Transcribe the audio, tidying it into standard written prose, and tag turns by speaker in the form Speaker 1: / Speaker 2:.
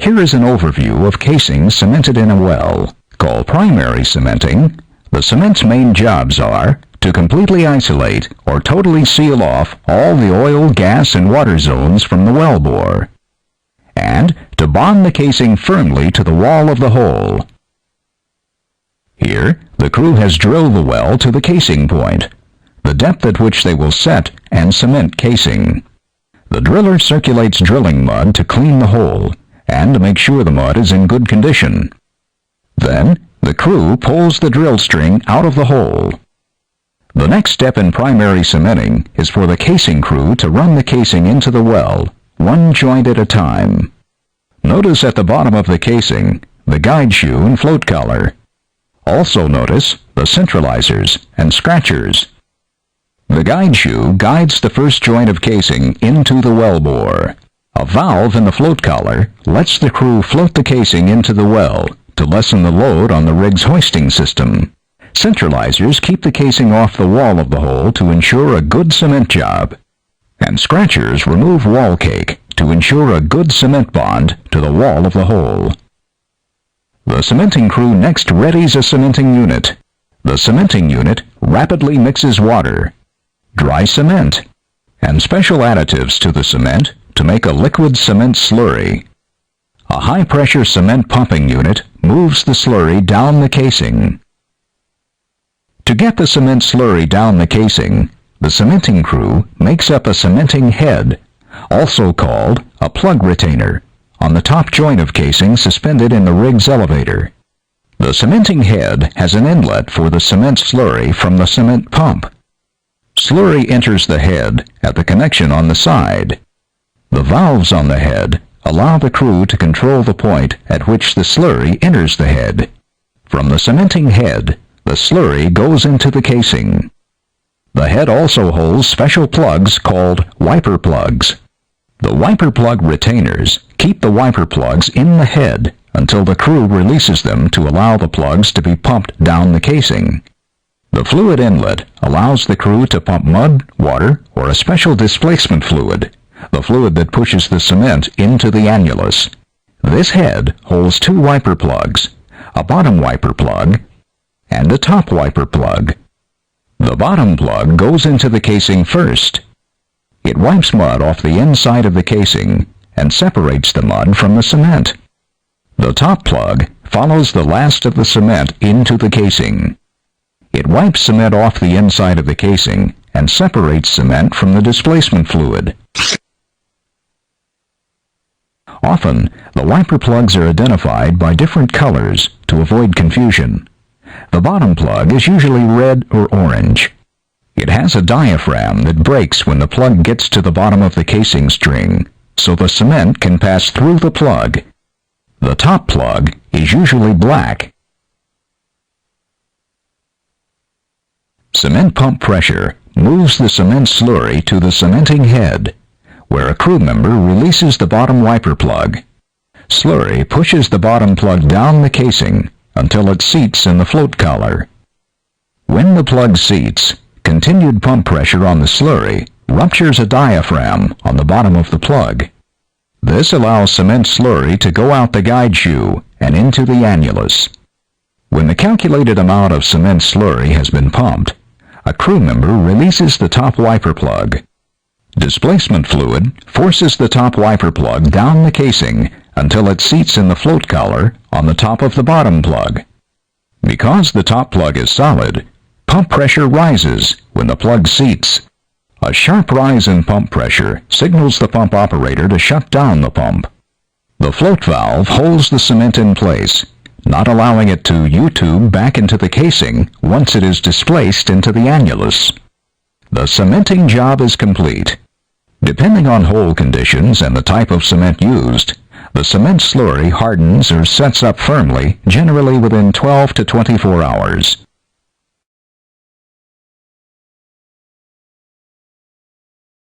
Speaker 1: Here is an overview of casing cemented in a well. Called primary cementing, the cement's main jobs are to completely isolate or totally seal off all the oil, gas, and water zones from the wellbore, and to bond the casing firmly to the wall of the hole. Here, the crew has drilled the well to the casing point, the depth at which they will set and cement casing. The driller circulates drilling mud to clean the hole and to make sure the mud is in good condition. Then, the crew pulls the drill string out of the hole. The next step in primary cementing is for the casing crew to run the casing into the well, one joint at a time. Notice at the bottom of the casing the guide shoe and float collar. Also notice the centralizers and scratchers. The guide shoe guides the first joint of casing into the wellbore. A valve in the float collar lets the crew float the casing into the well to lessen the load on the rig's hoisting system. Centralizers keep the casing off the wall of the hole to ensure a good cement job, and scratchers remove wall cake to ensure a good cement bond to the wall of the hole. The cementing crew next readies a cementing unit. The cementing unit rapidly mixes water, dry cement, and special additives to the cement to make a liquid cement slurry. A high-pressure cement pumping unit moves the slurry down the casing. To get the cement slurry down the casing, the cementing crew makes up a cementing head, also called a plug retainer, on the top joint of casing suspended in the rig's elevator. The cementing head has an inlet for the cement slurry from the cement pump. Slurry enters the head at the connection on the side. The valves on the head allow the crew to control the point at which the slurry enters the head. From the cementing head, the slurry goes into the casing. The head also holds special plugs called wiper plugs. The wiper plug retainers keep the wiper plugs in the head until the crew releases them to allow the plugs to be pumped down the casing. The fluid inlet allows the crew to pump mud, water, or a special displacement fluid, the fluid that pushes the cement into the annulus. This head holds two wiper plugs, a bottom wiper plug and a top wiper plug. The bottom plug goes into the casing first. It wipes mud off the inside of the casing and separates the mud from the cement. The top plug follows the last of the cement into the casing. It wipes cement off the inside of the casing and separates cement from the displacement fluid. Often, the wiper plugs are identified by different colors to avoid confusion. The bottom plug is usually red or orange. It has a diaphragm that breaks when the plug gets to the bottom of the casing string, so the cement can pass through the plug. The top plug is usually black. Cement pump pressure moves the cement slurry to the cementing head, where a crew member releases the bottom wiper plug. Slurry pushes the bottom plug down the casing until it seats in the float collar. When the plug seats, continued pump pressure on the slurry ruptures a diaphragm on the bottom of the plug. This allows cement slurry to go out the guide shoe and into the annulus. When the calculated amount of cement slurry has been pumped, a crew member releases the top wiper plug. Displacement fluid forces the top wiper plug down the casing until it seats in the float collar on the top of the bottom plug. Because the top plug is solid, pump pressure rises when the plug seats. A sharp rise in pump pressure signals the pump operator to shut down the pump. The float valve holds the cement in place, not allowing it to U-tube back into the casing once it is displaced into the annulus. The cementing job is complete. Depending on hole conditions and the type of cement used, the cement slurry hardens or sets up firmly, generally within 12 to 24 hours.